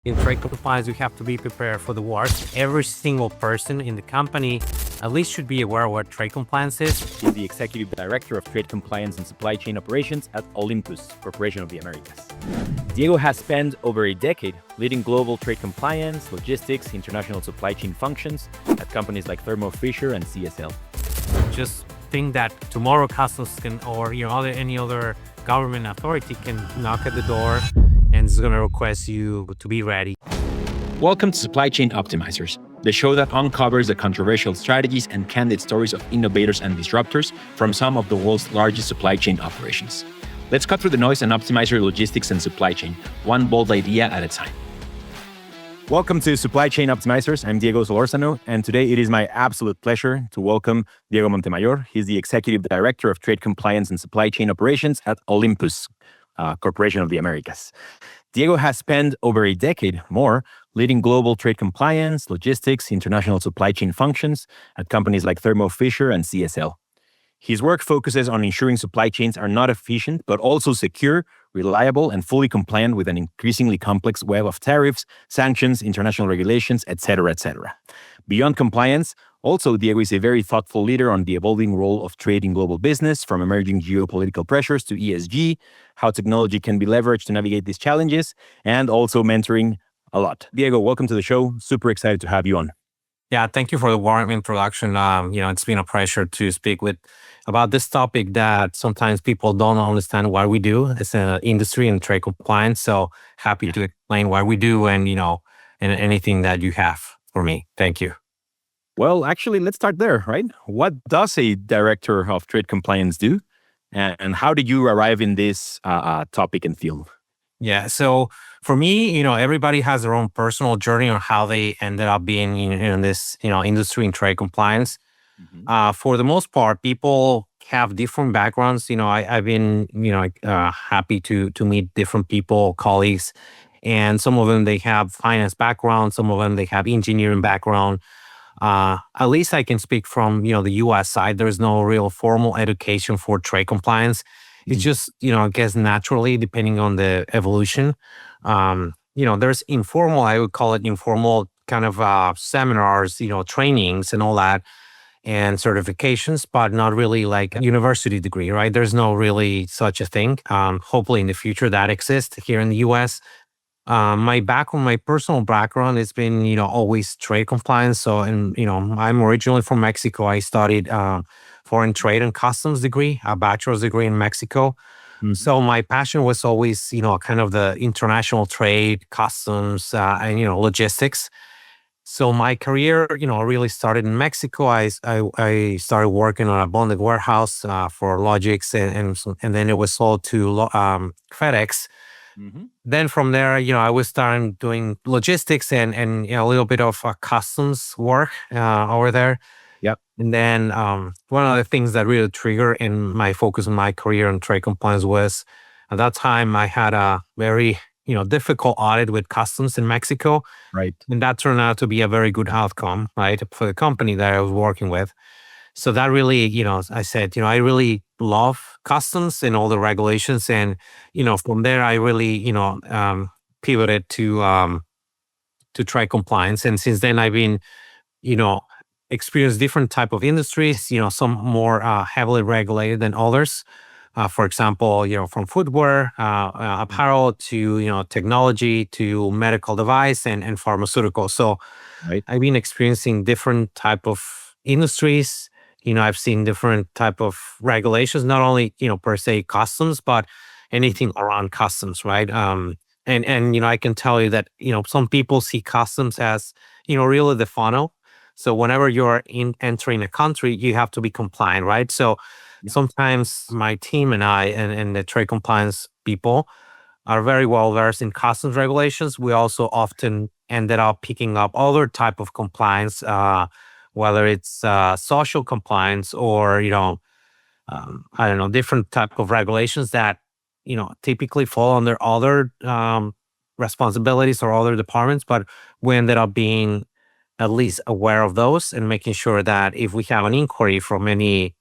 In trade compliance, we have to be prepared for the worst. Every single person in the company at least should be aware of what trade compliance is. He's the Executive Director of Trade Compliance and Supply Chain Operations at Olympus Corporation of the Americas. Diego has spent over a decade leading global trade compliance, logistics, international supply chain functions at companies like Thermo Fisher and CSL. Just think that tomorrow customs can, or any other government authority can knock at the door and is going to request you to be ready. Welcome to Supply Chain Optimizers, the show that uncovers the controversial strategies and candid stories of innovators and disruptors from some of the world's largest supply chain operations. Let's cut through the noise and optimize your logistics and supply chain, one bold idea at a time. Welcome to Supply Chain Optimizers. I'm Diego Solorzano, and today it is my absolute pleasure to welcome Diego Montemayor. He's the Executive Director of Trade Compliance and Supply Chain Operations at Olympus Corporation of the Americas. Diego has spent over a decade more leading global trade compliance, logistics, international supply chain functions at companies like Thermo Fisher and CSL. His work focuses on ensuring supply chains are not efficient, but also secure, reliable, and fully compliant with an increasingly complex web of tariffs, sanctions, international regulations, etc., etc. Beyond compliance, also, Diego is a very thoughtful leader on the evolving role of trade in global business, from emerging geopolitical pressures to ESG, how technology can be leveraged to navigate these challenges, and also mentoring a lot. Diego, welcome to the show. Super excited to have you on. Yeah, thank you for the warm introduction. It's been a pleasure to speak about this topic that sometimes people don't understand what we do as an industry and trade compliance. So happy to explain what we do and anything that you have for me. Thank you. Well, actually, let's start there, right? What does a director of trade compliance do? And how did you arrive in this topic and field? Yeah, so for me, everybody has their own personal journey on how they ended up being in this, industry and trade compliance. Mm-hmm. For the most part, people have different backgrounds. I've been, happy to meet different people, colleagues, and some of them, they have finance background. Some of them, they have engineering background. At least I can speak from, the U.S. side. There's no real formal education for trade compliance. It's just, I guess naturally, depending on the evolution. There's informal, I would call it informal kind of seminars, trainings and all that, and certifications, but not really like a university degree, right? There's no really such a thing. Hopefully in the future that exists here in the U.S. My personal background has been, always trade compliance. So, I'm originally from Mexico. I studied foreign trade and customs degree, a bachelor's degree in Mexico. Mm-hmm. So my passion was always, kind of the international trade, customs, and, logistics. So my career, really started in Mexico. I started working on a bonded warehouse for logics, and then it was sold to FedEx. Mm-hmm. Then from there, I was starting doing logistics and a little bit of customs work over there. Yep. And then one of the things that really triggered in my focus on my career in trade compliance was, at that time, I had a very difficult audit with customs in Mexico. Right. And that turned out to be a very good outcome, right, for the company that I was working with. So that really, I said, I really love customs and all the regulations. And, from there, I really, pivoted to trade compliance. And since then, I've been, experienced different type of industries, some more heavily regulated than others. For example, from footwear, apparel to, technology to medical device and pharmaceutical. So right. I've been experiencing different type of industries. I've seen different type of regulations, not only, per se customs, but anything around customs, right? And I can tell you that, some people see customs as, really the funnel. So whenever you're entering a country, you have to be compliant, right? So sometimes my team and I and the trade compliance people are very well versed in customs regulations. We also often ended up picking up other type of compliance, whether it's social compliance or, different type of regulations that, typically fall under other responsibilities or other departments. But we ended up being at least aware of those and making sure that if we have an inquiry from any,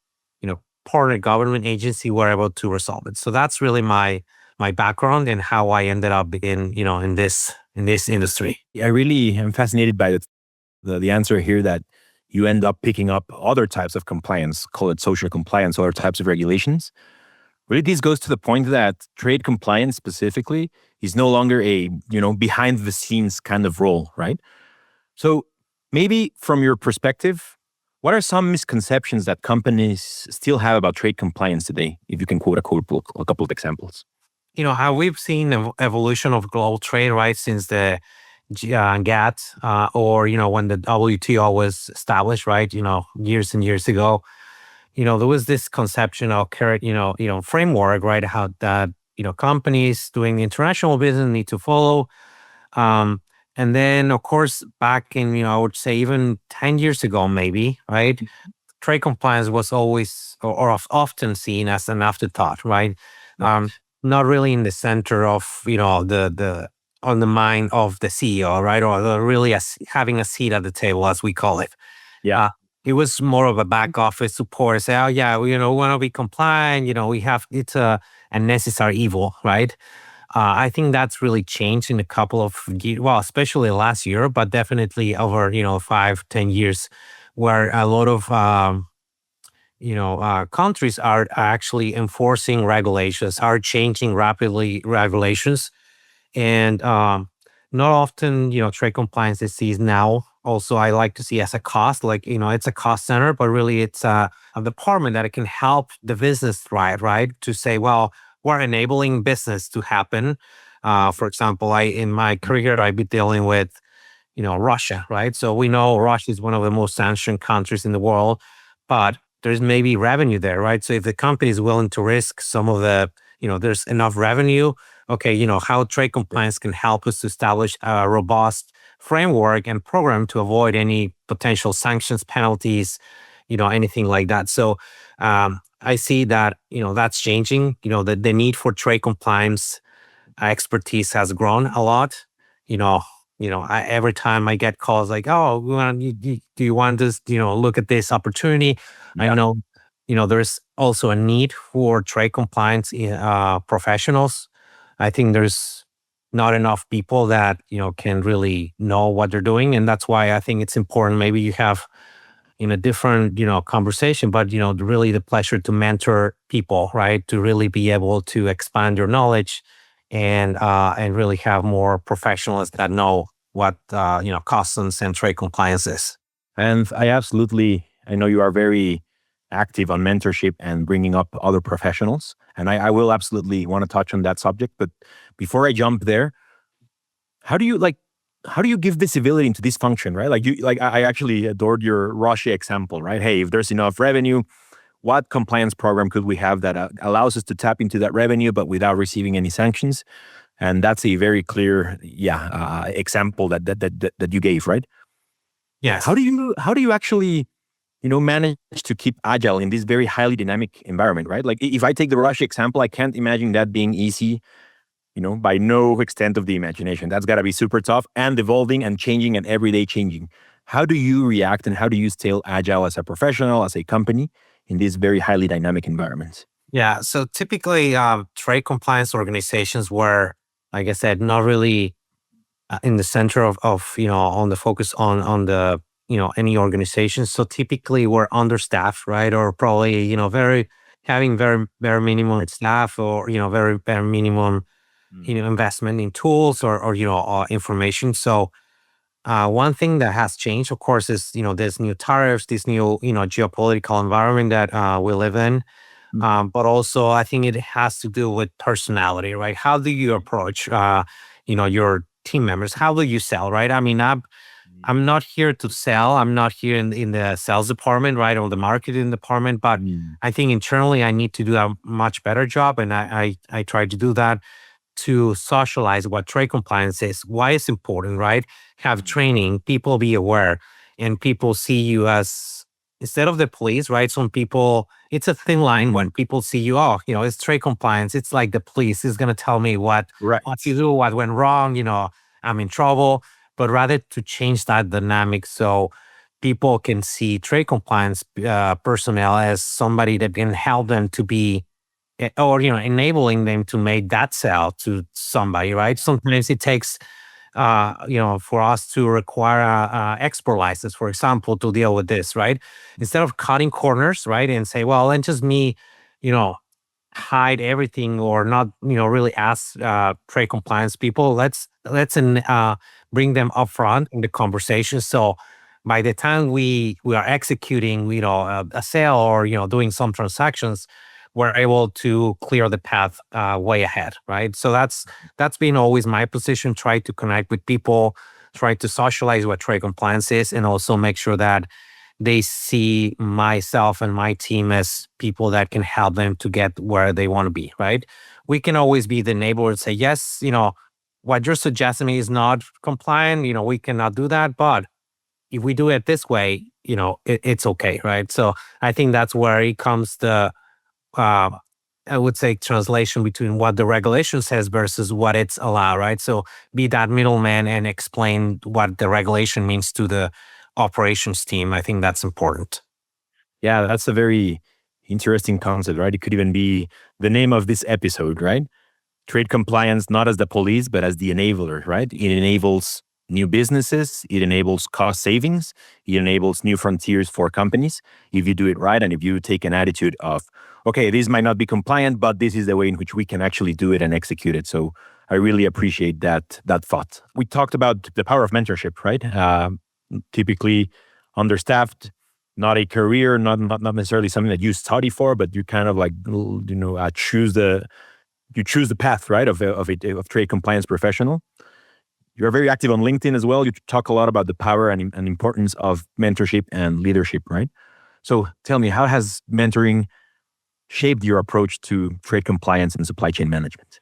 partner government agency, we're able to resolve it. So that's really my my background and how I ended up in this industry. I really am fascinated by the answer here that you end up picking up other types of compliance, call it social compliance, other types of regulations. Really, this goes to the point that trade compliance specifically is no longer a behind the scenes kind of role, right? So maybe from your perspective, what are some misconceptions that companies still have about trade compliance today? If you can quote a couple of examples. How we've seen evolution of global trade, right, since the GATT, or when the WTO was established, right, years and years ago. There was this conception of current, framework, right, how that companies doing international business need to follow. Um, and then, of course, back in, I would say even 10 years ago, maybe, right, trade compliance was always or often seen as an afterthought, right? Um, Right. Not really in the center of, the on the mind of the CEO, right? Or really as having a seat at the table, as we call it. Yeah. Uh, it was more of a back office support. Say, oh yeah, we want to be compliant. We have it's a necessary evil, right? I think that's really changed in a couple of years, well, especially last year, but definitely over 5, 10 years, where a lot of countries are actually enforcing regulations, are changing rapidly regulations, and not often trade compliance is seen now. Also, I like to see as a cost, like it's a cost center, but really it's a department that it can help the business thrive, right? To say, well, we're enabling business to happen. For example, I in my career I've been dealing with Russia, right? So we know Russia is one of the most sanctioned countries in the world, but there's maybe revenue there, right? So if the company is willing to risk some of the, there's enough revenue, okay, how trade compliance can help us to establish a robust framework and program to avoid any potential sanctions, penalties, anything like that. So I see that, that's changing, the need for trade compliance expertise has grown a lot. You know, every time I get calls like, "Oh, do you want this? Look at this opportunity." I Yeah. know, there's also a need for trade compliance professionals. I think there's not enough people that can really know what they're doing, and that's why I think it's important. Maybe you have in a different conversation, but really the pleasure to mentor people, right, to really be able to expand your knowledge and really have more professionals that know what customs and trade compliance is. And I know you are very active on mentorship and bringing up other professionals. And I will absolutely want to touch on that subject. But before I jump there, how do you how do you give visibility into this function, right? I actually adored your Russia example, right? Hey, if there's enough revenue, what compliance program could we have that allows us to tap into that revenue, but without receiving any sanctions? And that's a very clear, example that you gave, right? Yes. How do you actually manage to keep agile in this very highly dynamic environment, right? Like if I take the Russia example, I can't imagine that being easy, by no extent of the imagination. That's got to be super tough and evolving and changing and every day changing. How do you react and how do you stay agile as a professional, as a company in this very highly dynamic environment? Yeah. So typically, trade compliance organizations were, like I said, not really in the center of on the focus on the any organization. So typically we're understaffed, right? Or probably very having very minimum staff, or very bare minimum Mm. investment in tools or information. So one thing that has changed, of course, is there's new tariffs, this new geopolitical environment that we live in. Mm. But also, I think it has to do with personality, right? How do you approach, your team members? How do you sell, right? I mean, I'm not here to sell. I'm not here in the sales department, right, or the marketing department. But Mm. I think internally, I need to do a much better job, and I try to do that to socialize what trade compliance is, why it's important, right? Have Mm. training, people be aware, and people see you as instead of the police, right? Some people, it's a thin line when people see you, oh, it's trade compliance. It's like the police is gonna tell me Right. what to do, what went wrong, I'm in trouble. But rather to change that dynamic so people can see trade compliance personnel as somebody that can help them to be or enabling them to make that sell to somebody, right? Sometimes it takes for us to require a export license, for example, to deal with this, right? Instead of cutting corners, right, and say, well, let just me, you know, hide everything or not, really ask trade compliance people. Let's bring them up front in the conversation. So by the time we are executing, a sale or doing some transactions, we're able to clear the path way ahead, right? So that's been always my position: try to connect with people, try to socialize what trade compliance is, and also make sure that they see myself and my team as people that can help them to get where they want to be, right? We can always be the neighbor and say, yes, what you're suggesting me is not compliant. We cannot do that. But if we do it this way, it's okay, right? So I think that's where it comes the, uh, I would say, translation between what the regulation says versus what it's allowed, right? So be that middleman and explain what the regulation means to the operations team. I think that's important. Yeah, that's a very interesting concept, right? It could even be the name of this episode, right? Trade compliance, not as the police, but as the enabler, right? It enables new businesses, it enables cost savings, it enables new frontiers for companies if you do it right, and if you take an attitude of, okay, this might not be compliant, but this is the way in which we can actually do it and execute it. So I really appreciate that thought. We talked about the power of mentorship, right? Typically understaffed, not a career, not necessarily something that you study for, but you kind of like choose the path, right, of trade compliance professional. You're very active on LinkedIn as well. You talk a lot about the power and importance of mentorship and leadership, right? So tell me, how has mentoring shaped your approach to trade compliance and supply chain management?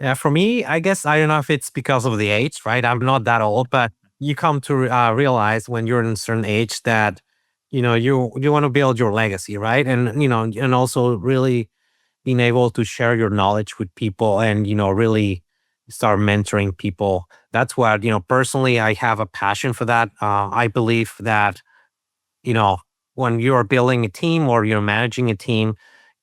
Yeah, for me, I guess I don't know if it's because of the age, right? I'm not that old, but you come to realize when you're in a certain age that you want to build your legacy, right? And and also really being able to share your knowledge with people and really start mentoring people. That's what personally I have a passion for that. I believe that you know, when you're building a team or you're managing a team,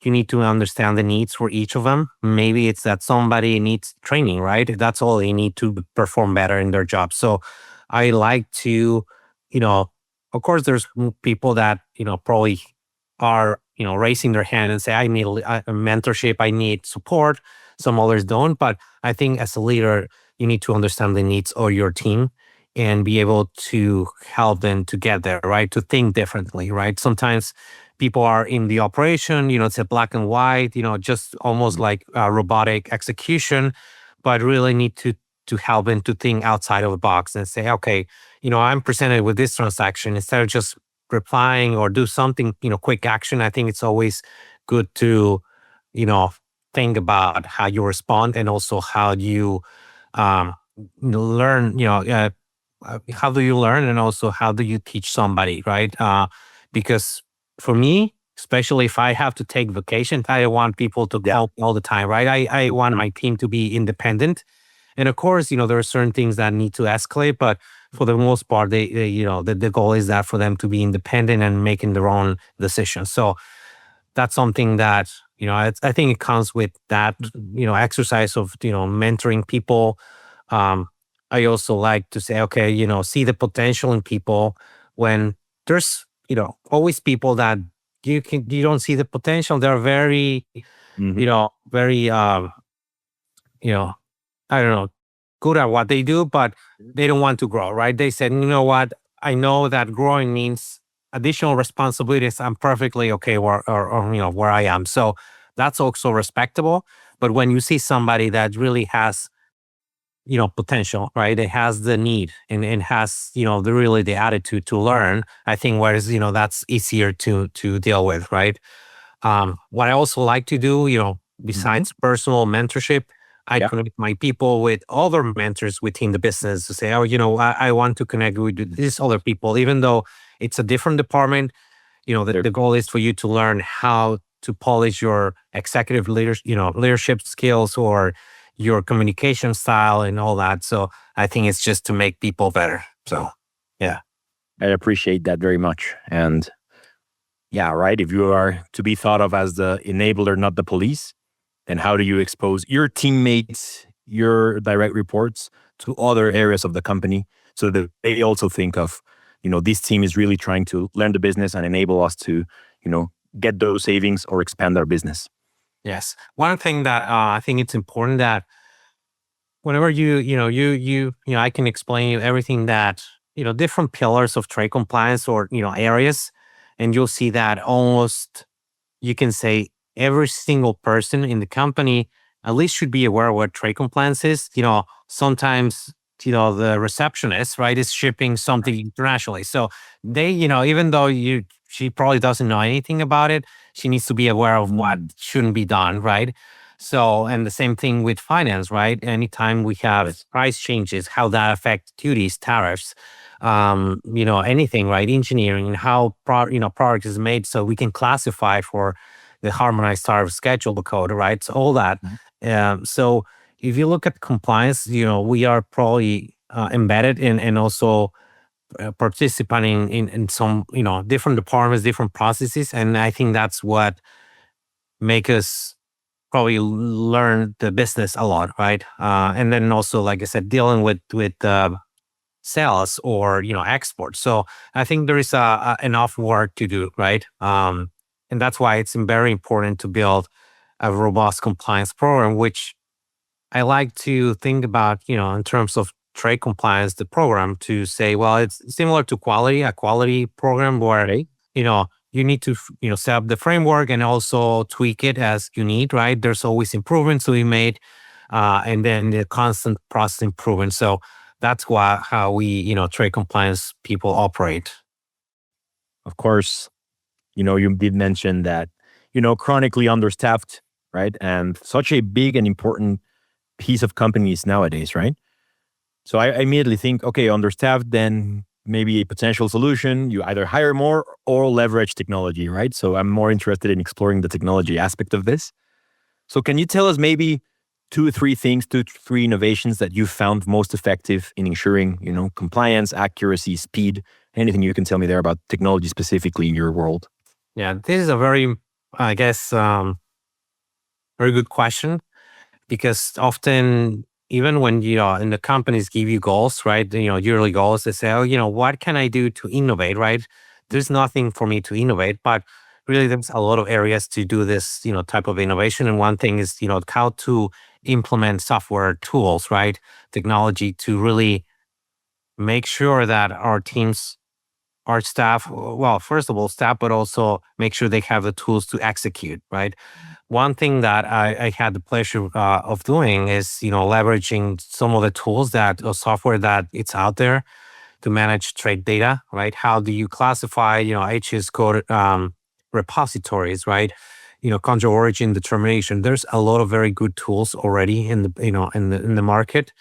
you need to understand the needs for each of them. Maybe it's that somebody needs training, right? That's all they need to perform better in their job. So I like to, you know, of course, there's people that, probably are, raising their hand and say, I need a mentorship, I need support. Some others don't. But I think as a leader, you need to understand the needs of your team and be able to help them to get there, right? To think differently, right? Sometimes people are in the operation, it's a black and white, just almost like robotic execution, but really need to help them to think outside of the box and say, okay, I'm presented with this transaction. Instead of just replying or do something, quick action, I think it's always good to, you know, think about how you respond and also how you um, learn, how do you learn and also how do you teach somebody, right? Because for me, especially if I have to take vacation, I don't want people to help me all the time, right? I want my team to be independent. And of course, there are certain things that need to escalate, but for the most part, the goal is that for them to be independent and making their own decisions. So that's something that, I think it comes with that, exercise of, mentoring people. um, I also like to say, okay, see the potential in people when there's, always people that you don't see the potential. They're very, Mhm. very, you know, I don't know, good at what they do, but they don't want to grow, right? They said, you know what? I know that growing means additional responsibilities. I'm perfectly okay where I am. So that's also respectable. But when you see somebody that really has potential, right? It has the need and has, the attitude to learn. I think whereas, that's easier to deal with, right? What I also like to do, besides personal mentorship, I Yeah. connect my people with other mentors within the business to say, oh, I want to connect with these other people, even though it's a different department. The goal is for you to learn how to polish your executive leadership skills or your communication style and all that. So I think it's just to make people better. So, yeah. I appreciate that very much. And Yeah, right. If you are to be thought of as the enabler, not the police, then how do you expose your teammates, your direct reports to other areas of the company so that they also think of, this team is really trying to learn the business and enable us to, get those savings or expand our business. Yes. One thing that I think it's important that whenever I can explain you everything that, different pillars of trade compliance or, areas, and you'll see that almost you can say every single person in the company at least should be aware of what trade compliance is. Sometimes, the receptionist, right, is shipping something internationally. So they, even though she probably doesn't know anything about it, she needs to be aware of what shouldn't be done, right? So, and the same thing with finance, right? Anytime we have price changes, how that affects duties, tariffs, anything, right? Engineering, how product is made, so we can classify for the harmonized tariff schedule code, right? So all that. So if you look at compliance, we are probably embedded in and also participating in some, different departments, different processes. And I think that's what make us probably learn the business a lot, right? And then also, like I said, dealing with sales or export. So I think there is enough work to do, right? And that's why it's very important to build a robust compliance program, which I like to think about, in terms of trade compliance, the program to say, well, it's similar to a quality program where, you need to, set up the framework and also tweak it as you need, right? There's always improvements to be made, and then the constant process improvement. So that's how we, trade compliance people operate. Of course, you did mention that, chronically understaffed, right? And such a big and important piece of companies nowadays, right? So I immediately think, okay, understaffed, then maybe a potential solution, you either hire more or leverage technology, right? So I'm more interested in exploring the technology aspect of this. So can you tell us maybe two or three things, two, three innovations that you found most effective in ensuring, compliance, accuracy, speed, anything you can tell me there about technology specifically in your world? Yeah, this is a very, I guess, very good question, because often, even when in the companies give you goals, right? Yearly goals, they say, oh, what can I do to innovate, right? There's nothing for me to innovate, but really there's a lot of areas to do this, type of innovation. And one thing is, how to implement software tools, right? Technology to really make sure that our teams, our staff, well, first of all, staff, but also make sure they have the tools to execute, right? One thing that I had the pleasure of doing is, leveraging some of the tools or software that it's out there to manage trade data, right? How do you classify, HS code repositories, right? Country origin determination. There's a lot of very good tools already in the, in the market.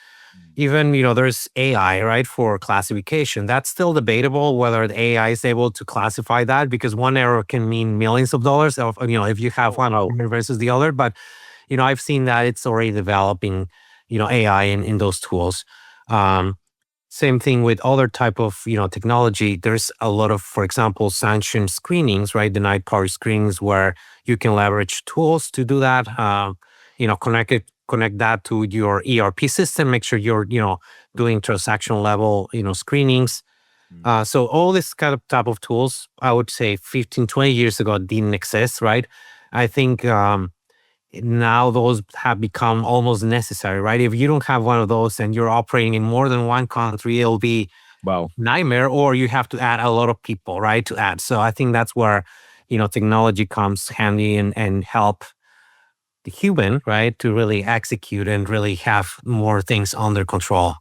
Even, there's AI, right, for classification. That's still debatable whether the AI is able to classify that, because one error can mean millions of dollars of, if you have one versus the other. But, I've seen that it's already developing, AI in those tools. Same thing with other type of, technology. There's a lot of, for example, sanction screenings, right? Denied party screenings, where you can leverage tools to do that. Connect that to your ERP system. Make sure you're, doing transactional level, screenings. So all this kind of type of tools, I would say 15, 20 years ago didn't exist, right? I think now those have become almost necessary, right? If you don't have one of those and you're operating in more than one country, it'll be Wow. nightmare, or you have to add a lot of people, right, to add. So I think that's where, technology comes handy and help the human, right, to really execute and really have more things under control.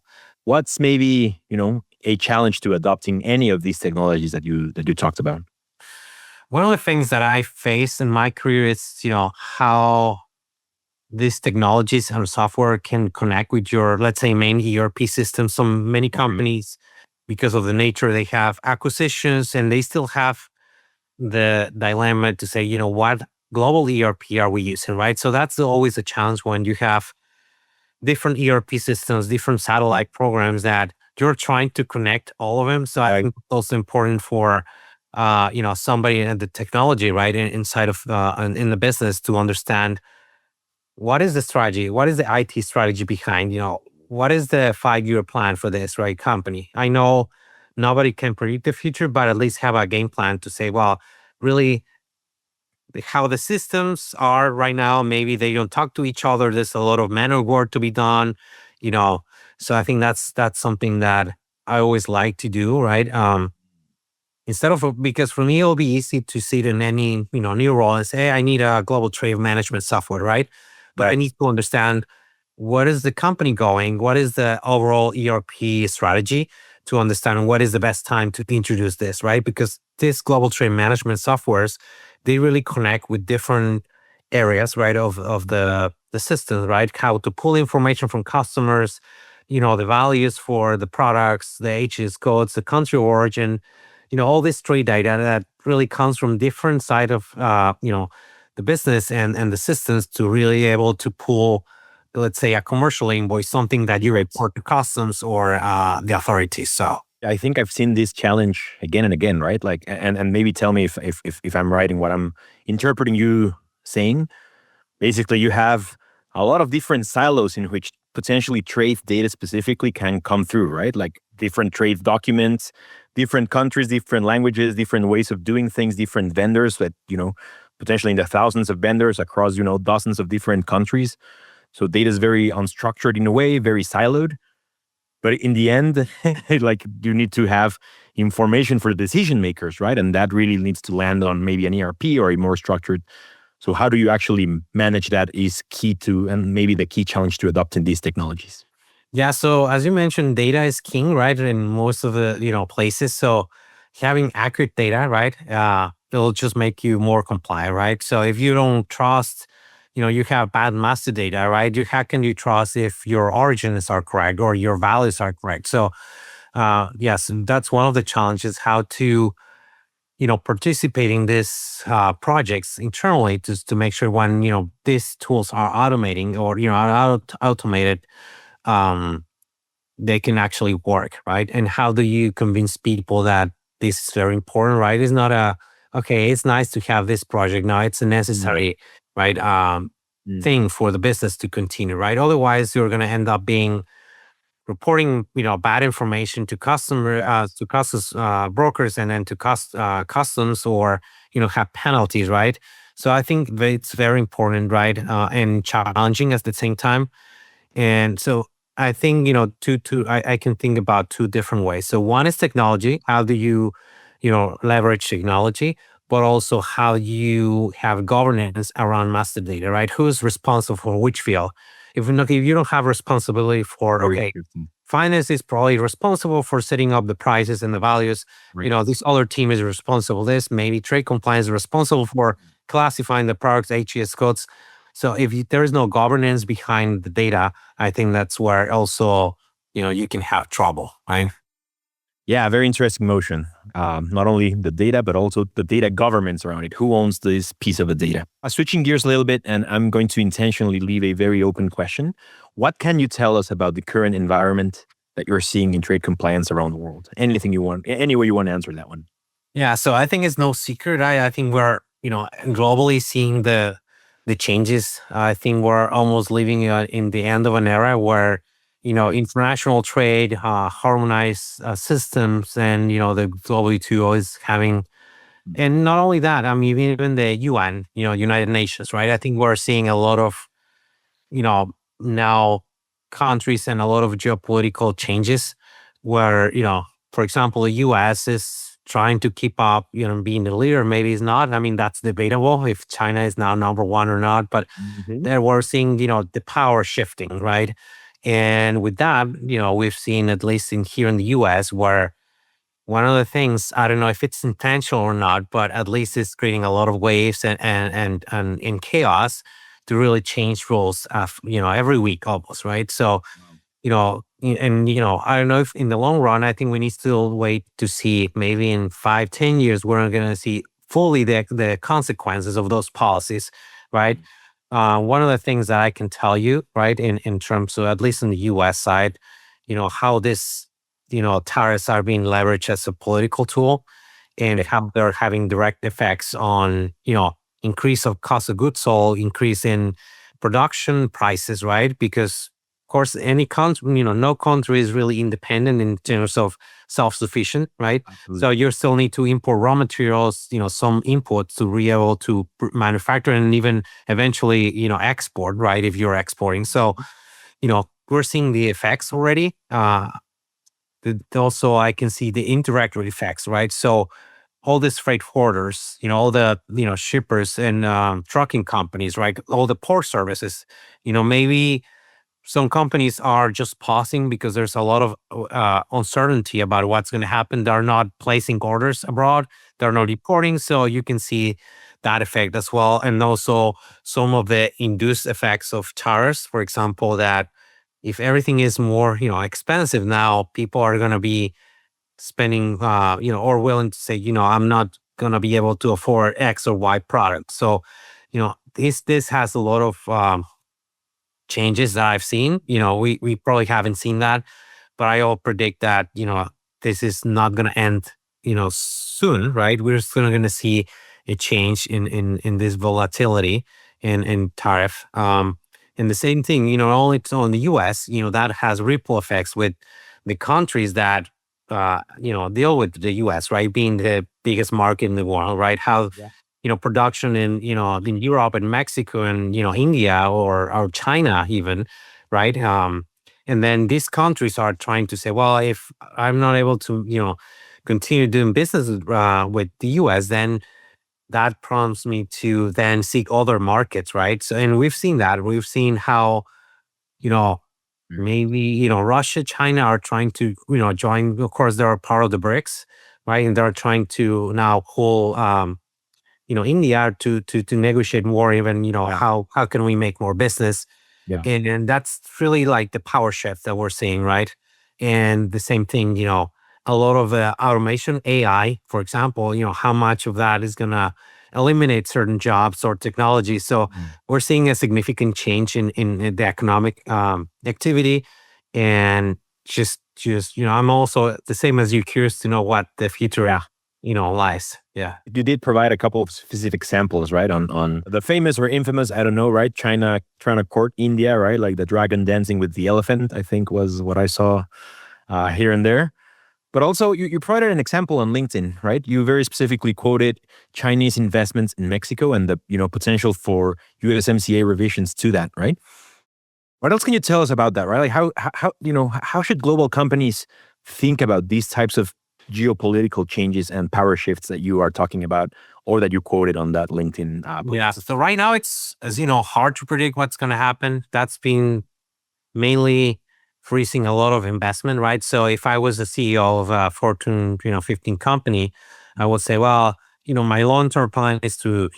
What's maybe, a challenge to adopting any of these technologies that you talked about? One of the things that I faced in my career is, how these technologies and software can connect with your, let's say, main ERP system. So many companies, because of the nature, they have acquisitions and they still have the dilemma to say, what global ERP are we using, right? So that's always a challenge when you have different ERP systems, different satellite programs that you're trying to connect all of them. So I think it's also important for somebody in the technology, right, inside of in the business to understand what is the strategy, what is the IT strategy behind, what is the 5-year plan for this, right, company. I know nobody can predict the future, but at least have a game plan to say, well, really how the systems are right now. Maybe they don't talk to each other. There's a lot of manual work to be done, you know. So I think that's something that I always like to do, right? Instead of because for me it'll be easy to sit in any new role and say, hey, I need a global trade management software, right? But I Right. need to understand what is the company going, what is the overall ERP strategy to understand what is the best time to introduce this, right? Because these global trade management softwares, they really connect with different areas, right, of the system, right? How to pull information from customers, the values for the products, the HS codes, the country of origin, all this trade data that really comes from different side of the business and the systems to really able to pull, let's say, a commercial invoice, something that you Right. report to customs or the authorities. So I think I've seen this challenge again and again, right? Like, and maybe tell me if I'm right in what I'm interpreting you saying. Basically, you have a lot of different silos in which potentially trade data specifically can come through, right? Like different trade documents, different countries, different languages, different ways of doing things, different vendors that, potentially in the thousands of vendors across, dozens of different countries. So data is very unstructured in a way, very siloed. But in the end, like you need to have information for the decision makers, right? And that really needs to land on maybe an ERP or a more structured. So how do you actually manage that is key to, and maybe the key challenge to adopting these technologies. yeah, so as you mentioned, data is king, right, in most of the places. So having accurate data, right, it'll just make you more compliant, right? So if you don't trust, you have bad master data, right? How can you trust if your origins are correct or your values are correct? So yes, that's one of the challenges, how to participate in these projects internally, just to make sure when these tools are automating or are automated, um, they can actually work, right? And how do you convince people that this is very important, right? It's not a okay, it's nice to have this project. No, it's a Mm, necessary, right, mm, thing for the business to continue, right? Otherwise, you're going to end up being reporting bad information to customs brokers, and then to customs, or have penalties, right? So I think that it's very important, right, and challenging at the same time. And so I think I can think about two different ways. So one is technology. How do you leverage technology, but also how you have governance around master data, right? Who's responsible for which field? If you don't have responsibility for, very okay, interesting. finance is probably responsible for setting up the prices and the values. Right. This other team is responsible. This maybe trade compliance is responsible for classifying the products, HES codes. So if there is no governance behind the data, I think that's where also you can have trouble, right? Yeah, very interesting motion. Not only the data, but also the data governments around it. Who owns this piece of the data? Switching gears a little bit, and I'm going to intentionally leave a very open question. What can you tell us about the current environment that you're seeing in trade compliance around the world? Anything you want, any way you want to answer that one. Yeah, so I think it's no secret. I think we're globally seeing the changes. I think we're almost living in the end of an era where international trade, harmonized systems, and the WTO is having. And not only that, I mean, even the UN, United Nations, right? I think we're seeing a lot of now countries and a lot of geopolitical changes where, for example, the US is trying to keep up, being the leader. Maybe it's not. I mean, that's debatable if China is now number one or not, but Mhm. there we're seeing, the power shifting, right? And with that, we've seen, at least in here in the US, where one of the things, I don't know if it's intentional or not, but at least it's creating a lot of waves and in chaos to really change rules, every week almost, right? So, and I don't know if in the long run, I think we need to still wait to see, maybe in 5, 10 years, we're going to see fully the consequences of those policies, right? One of the things that I can tell you, right, in terms of, at least in the US side, how this, tariffs are being leveraged as a political tool and how they're having direct effects on, increase of cost of goods sold, increase in production prices, right? Because of course, any country, no country is really independent in terms of self-sufficient, right? So you still need to import raw materials, some inputs to be able to manufacture and even eventually, export, right? If you're exporting. So, we're seeing the effects already. Also, I can see the indirect effects, right? So all these freight forwarders, all the, shippers and trucking companies, right? All the port services, maybe some companies are just pausing because there's a lot of uncertainty about what's going to happen. They're not placing orders abroad. They're not reporting. So you can see that effect as well. And also some of the induced effects of tariffs, for example, that if everything is more, expensive now, people are going to be spending, or willing to say, I'm not going to be able to afford X or Y product. So, this has a lot of changes that I've seen. We probably haven't seen that, but I'll predict that, this is not going to end, soon, right? We're still going to see a change in this volatility in tariff. And the same thing, only in the US, that has ripple effects with the countries that, deal with the US, right? Being the biggest market in the world, right? How, production in, in Europe and Mexico and, India or China even, right? And then these countries are trying to say, well, if I'm not able to, continue doing business with the US, then that prompts me to then seek other markets, right? So, and we've seen that. We've seen how, you know, maybe, Russia, China are trying to, join. Of course, they're a part of the BRICS, right? And they're trying to now pull, India to negotiate more. Even, how can we make more business? Yeah. And that's really like the power shift that we're seeing, right? And the same thing, a lot of automation, AI, for example, how much of that is going to eliminate certain jobs or technology. So we're seeing a significant change in the economic activity. And just, I'm also the same as you, curious to know what the future, lies. Yeah. You did provide a couple of specific examples, right? On the famous or infamous, I don't know, right? China trying to court India, right? Like the dragon dancing with the elephant, I think was what I saw here and there. But also, you provided an example on LinkedIn, right? You very specifically quoted Chinese investments in Mexico and the potential for USMCA revisions to that, right? What else can you tell us about that, right? Like how should global companies think about these types of geopolitical changes and power shifts that you are talking about, or that you quoted on that LinkedIn post? Yeah. So right now it's, as hard to predict what's going to happen. That's been mainly freezing a lot of investment, right? So if I was the CEO of a Fortune, 15 company, I would say, well, my long-term plan is to,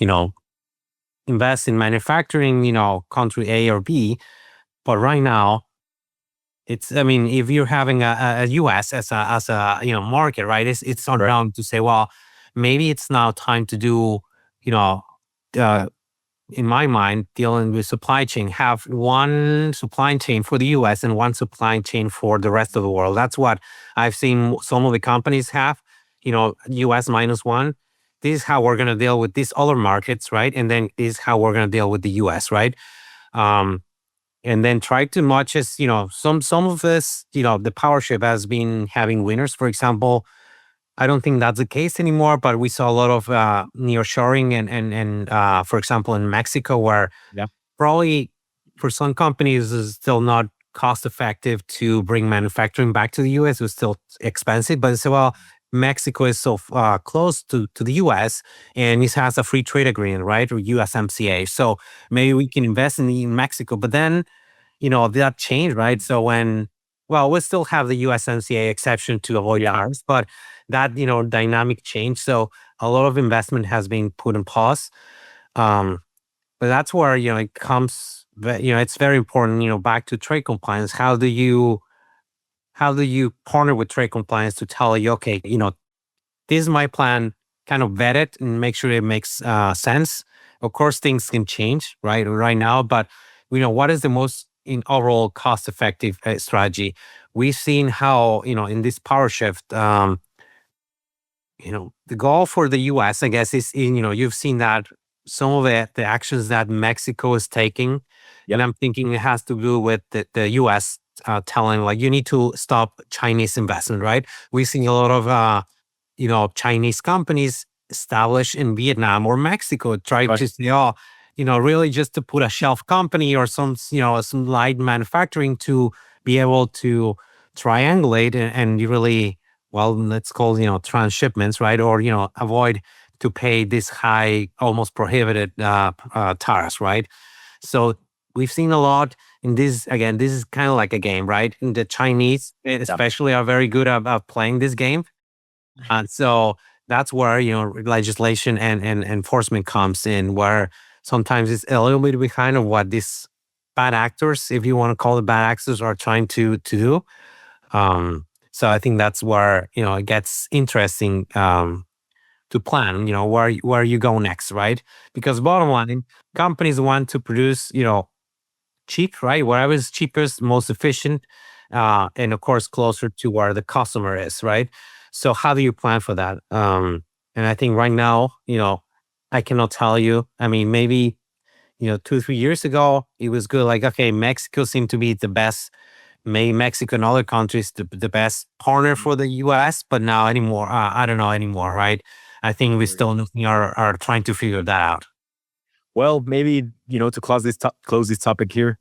invest in manufacturing, country A or B. But right now, if you're having a US as a market, right? It's on ground to say, well, maybe it's now time to do, uh, in my mind, dealing with supply chain, have one supply chain for the US and one supply chain for the rest of the world. That's what I've seen some of the companies have, US minus one. This is how we're going to deal with these other markets, right? And then this is how we're going to deal with the US, right? And then try to much as, some of this, the power shift has been having winners. For example, I don't think that's the case anymore, but we saw a lot of nearshoring and for example, in Mexico, where probably for some companies is still not cost effective to bring manufacturing back to the US. It was still expensive, but it's, well, Mexico is so close to the US and it has a free trade agreement, right? Or USMCA. So maybe we can invest in Mexico, but then, that changed, right? So we still have the USMCA exception to avoid tariffs, but that, dynamic change. So a lot of investment has been put in pause. But that's where, it comes, it's very important, back to trade compliance. How do you partner with trade compliance to tell you, okay, this is my plan, kind of vet it and make sure it makes sense. Of course, things can change right now, but what is the most in overall cost effective strategy? We've seen how, in this power shift, the goal for the US, I guess, is you've seen that some of the actions that Mexico is taking, and Yep. I'm thinking it has to do with the US telling like you need to stop Chinese investment, right? We've seen a lot of Chinese companies established in Vietnam or Mexico try Right. to say, oh, really just to put a shelf company or some light manufacturing to be able to triangulate and you really, well, let's call, transshipments, right? Or, avoid to pay this high, almost prohibited tariffs, right? So we've seen a lot in this. Again, this is kind of like a game, right? And the Chinese, Yeah. especially, are very good about playing this game. So that's where legislation and enforcement comes in, where sometimes it's a little bit behind of what these bad actors, if you want to call it bad actors, are trying to do. So I think that's where it gets interesting to plan. Where you go next, right? Because bottom line, companies want to produce cheap, right? Whatever is cheapest, most efficient, and of course closer to where the customer is, right? So how do you plan for that? And I think right now, I cannot tell you. I mean, maybe 2 3 years ago, it was good. Like, okay, Mexico seemed to be the best. Maybe Mexico and other countries the best partner for the U.S., but now anymore, I don't know anymore, right? I think we still are trying to figure that out. Well, maybe, to close this topic here,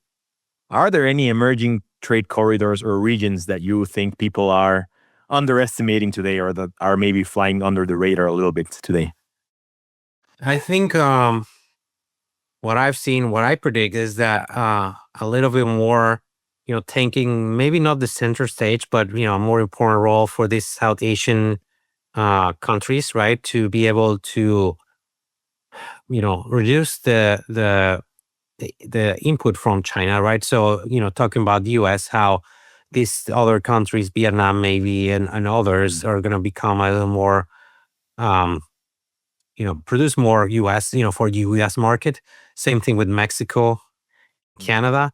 are there any emerging trade corridors or regions that you think people are underestimating today or that are maybe flying under the radar a little bit today? I think what I've seen, what I predict is that a little bit more, taking maybe not the center stage, but a more important role for these South Asian countries, right, to be able to reduce the input from China, right? So talking about the U.S., how these other countries, Vietnam maybe, and others are going to become a little more um, produce more US, for the US market. Same thing with Mexico, Canada.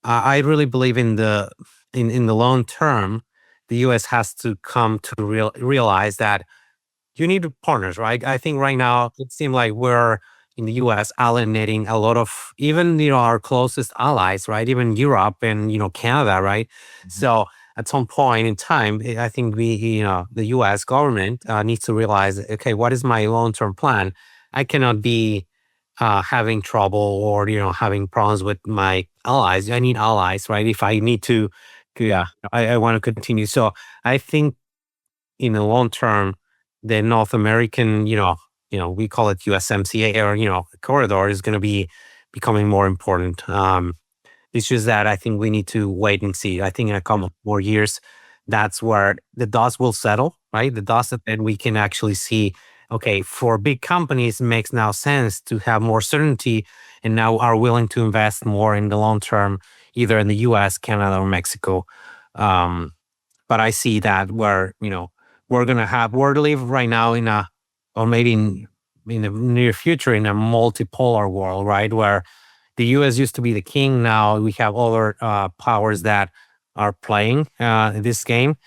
I really believe in the long term, the US has to come to realize that you need partners, right? I think right now it seems like we're in the US alienating a lot of even our closest allies, right? Even Europe and Canada, right? So at some point in time, I think the US government needs to realize, okay, what is my long term plan? I cannot be having trouble or having problems with my allies. I need allies, right? If I need Yeah. I want to continue. So I think in the long term, the North American, we call it USMCA or corridor is going to be becoming more important. It's just that I think we need to wait and see. I think in a couple more years, that's where the dust will settle, right? The dust, and we can actually see. Okay, for big companies, it makes now sense to have more certainty, and now are willing to invest more in the long term, either in the U.S., Canada, or Mexico. Um, but I see that where we're live right now in a, or maybe in the near future, in a multipolar world, right? Where the US used to be the king. Now we have other powers that are playing this game,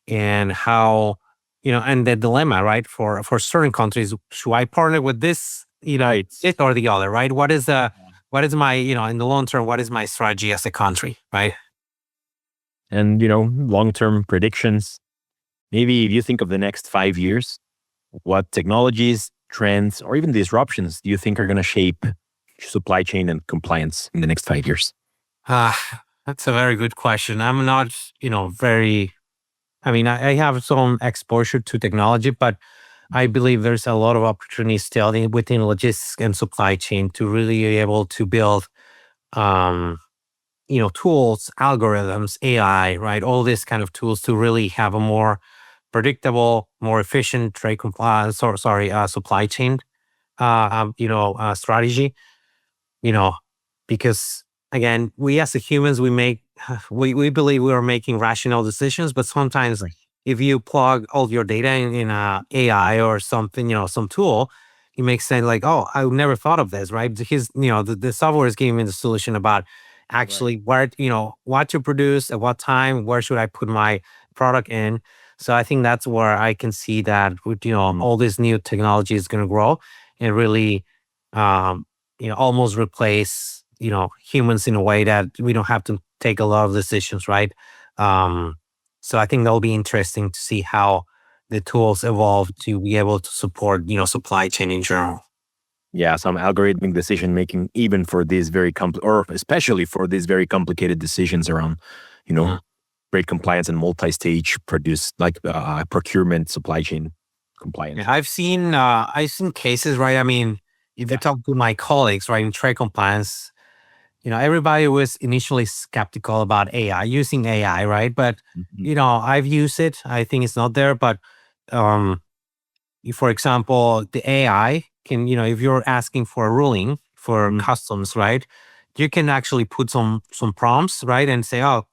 and how, and the dilemma, right? For certain countries, should I partner with this, Right. it or the other, right? What is my, in the long term, what is my strategy as a country, right? And, long term predictions. Maybe if you think of the next 5 years, what technologies, trends, or even disruptions do you think are going to shape supply chain and compliance in the next 5 years? Uh, that's a very good question. I'm not, very, I mean, I have some exposure to technology, but I believe there's a lot of opportunities still within logistics and supply chain to really be able to build, um, tools, algorithms, AI, right? All these kind of tools to really have a more predictable, more efficient trade compliance, supply chain, strategy, you know, because again, we as the humans, we make, we believe we are making rational decisions, but sometimes Right. if you plug all your data in a AI or something, some tool, it makes sense like, oh, I never thought of this, right? His, the software is giving me the solution about Right. actually where, what to produce at what time, where should I put my product in. So I think that's where I can see that with, Mm. all this new technology is going to grow and really, um, almost replace, humans in a way that we don't have to take a lot of decisions, right? Um, so I think that'll be interesting to see how the tools evolve to be able to support, supply chain in general. Yeah, some algorithmic decision making, even for these or especially for these very complicated decisions around, you know, trade compliance and multi-stage produce like procurement, supply chain Yeah, compliance. I've seen cases, right? I mean, if you Yeah. talk to my colleagues, right, in trade compliance, everybody was initially skeptical about AI, using AI, right? But Mhm. I've used it. I think it's not there, but um, for example, the AI can, if you're asking for a ruling for Mm. customs, right, you can actually put some prompts, right, and say, oh,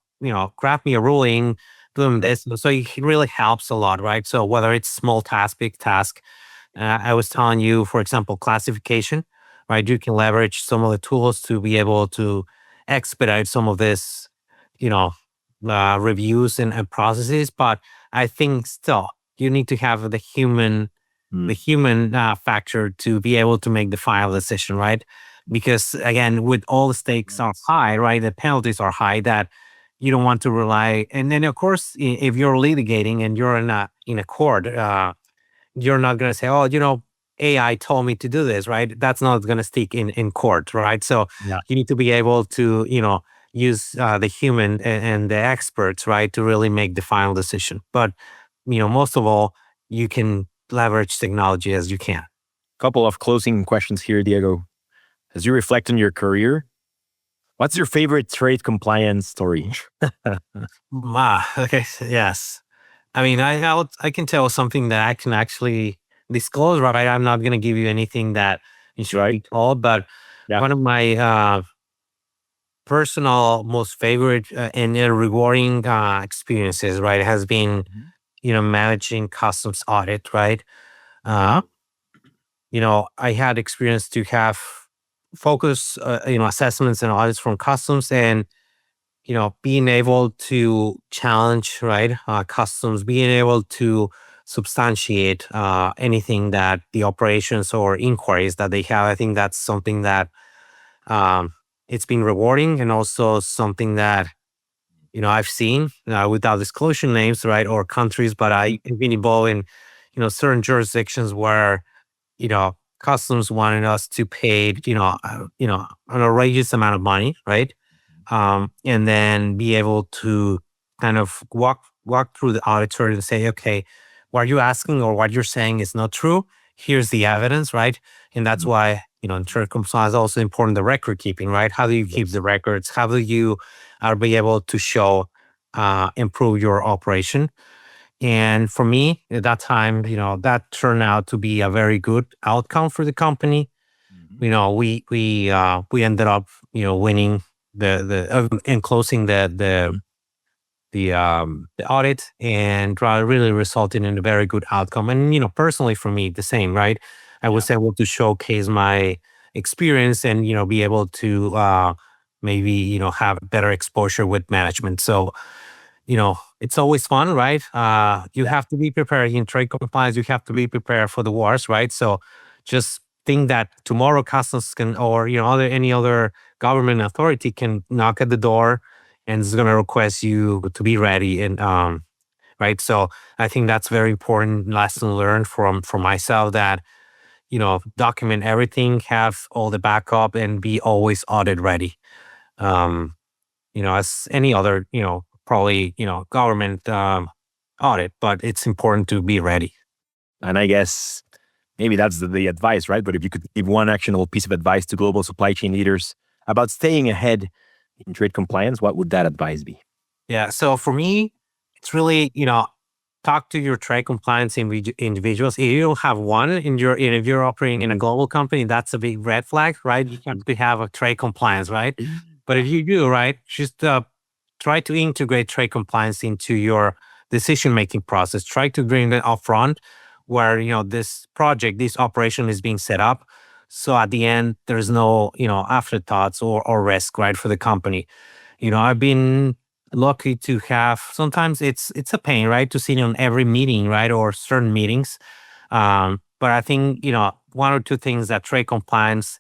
grab me a ruling, doing this. So it really helps a lot, right? So whether it's small task, big task, I was telling you, for example, classification, right? You can leverage some of the tools to be able to expedite some of this, you know, reviews and processes. But I think still you need to have Mm. the human factor to be able to make the final decision, right? Because again, with all the stakes are Yes. high, right? The penalties are high that you don't want to rely. And then of course, if you're litigating and you're in a court, you're not going to say, oh, AI told me to do this, right? That's not going to stick in court, right? So Yeah. you need to be able to, use the human and the experts, right, to really make the final decision. But, most of all, you can leverage technology as you can. Couple of closing questions here, Diego. As you reflect on your career, what's your favorite trade compliance story? Okay. Yes. I mean, I can tell something that I can actually disclose, right? I'm not going to give you anything that you should Right? be told, but Yeah. one of my personal most favorite and rewarding experiences, right, has been Mhm. managing customs audit, right. uh Uh-huh. I had experience to have focus assessments and audits from customs, and being able to challenge, right, customs, being able to substantiate anything that the operations or inquiries that they have. I think that's something that um it's been rewarding, and also something that I've seen without disclosure names, right, or countries, but Mhm. I've been involved in, certain jurisdictions where, customs wanted us to pay, an outrageous amount of money, right? And then be able to kind of walk through the auditor and say, okay, what you're asking or what you're saying is not true. Here's the evidence, right? And that's Mhm. why in circumstance also important the record keeping, right? How do you keep Yes. the records? How do you be able to show improve your operation? And for me at that time, that turned out to be a very good outcome for the company. Mhm. We ended up winning the and closing Mhm. the audit, and really resulted in a very good outcome. And personally for me the same, right? I Yeah. was able to showcase my experience and be able to maybe have better exposure with management. So it's always fun, right? You Yeah. have to be prepared in trade compliance. You have to be prepared for the wars, right? So just think that tomorrow customs can, or any other government authority can knock at the door and is going to request you to be ready. And right. So I think that's very important lesson learned from myself, that document everything, have all the backup, and be always audit ready. Um, as any other, probably, government audit, but it's important to be ready. And I guess maybe that's the advice, right? But if you could give one actionable piece of advice to global supply chain leaders about staying ahead in trade compliance, what would that advice be? Yeah. So for me, it's really, talk to your trade compliance individuals. If you don't have one if you're operating in a Mhm. global company, that's a big red flag, right? You have to have a trade compliance, right? But if you do, right, just try to integrate trade compliance into your decision making process. Try to bring it upfront, where this project, this operation is being set up. So at the end, there's no afterthoughts or risk, right, for the company. I've been lucky to have. Sometimes it's a pain, right, to sit on every meeting, right, or certain meetings. But I think one or two things that trade compliance,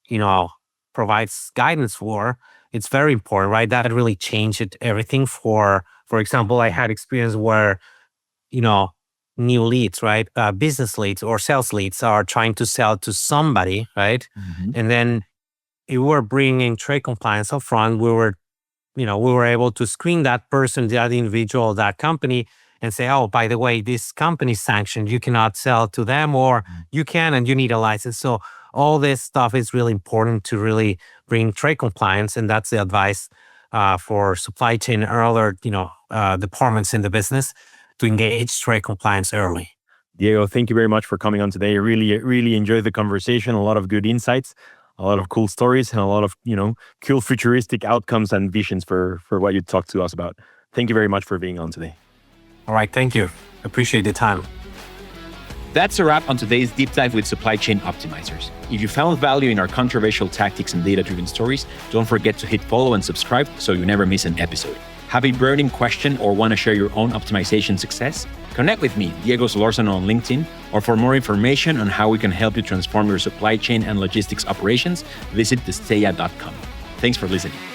you know, provides guidance for. It's very important, right? That really changed everything. For example, I had experience where you know new leads, right, business leads or sales leads are trying to sell to somebody, right, Mhm. and then if we were bringing trade compliance up front, we were able to screen that person, that individual, that company, and say, oh, by the way, this company is sanctioned. You cannot sell to them, or you can, and you need a license. So all this stuff is really important to really bring trade compliance, and that's the advice for supply chain and other, departments in the business to engage trade compliance early. Diego, thank you very much for coming on today. I really, really enjoyed the conversation. A lot of good insights, a lot of cool stories, and a lot of cool futuristic outcomes and visions for what you talked to us about. Thank you very much for being on today. All right, thank you. Appreciate the time. That's a wrap on today's deep dive with supply chain optimizers. If you found value in our controversial tactics and data-driven stories, don't forget to hit follow and subscribe so you never miss an episode. Have a burning question or want to share your own optimization success? Connect with me, Diego Solorzano, on LinkedIn, or for more information on how we can help you transform your supply chain and logistics operations, visit thesteya.com. Thanks for listening.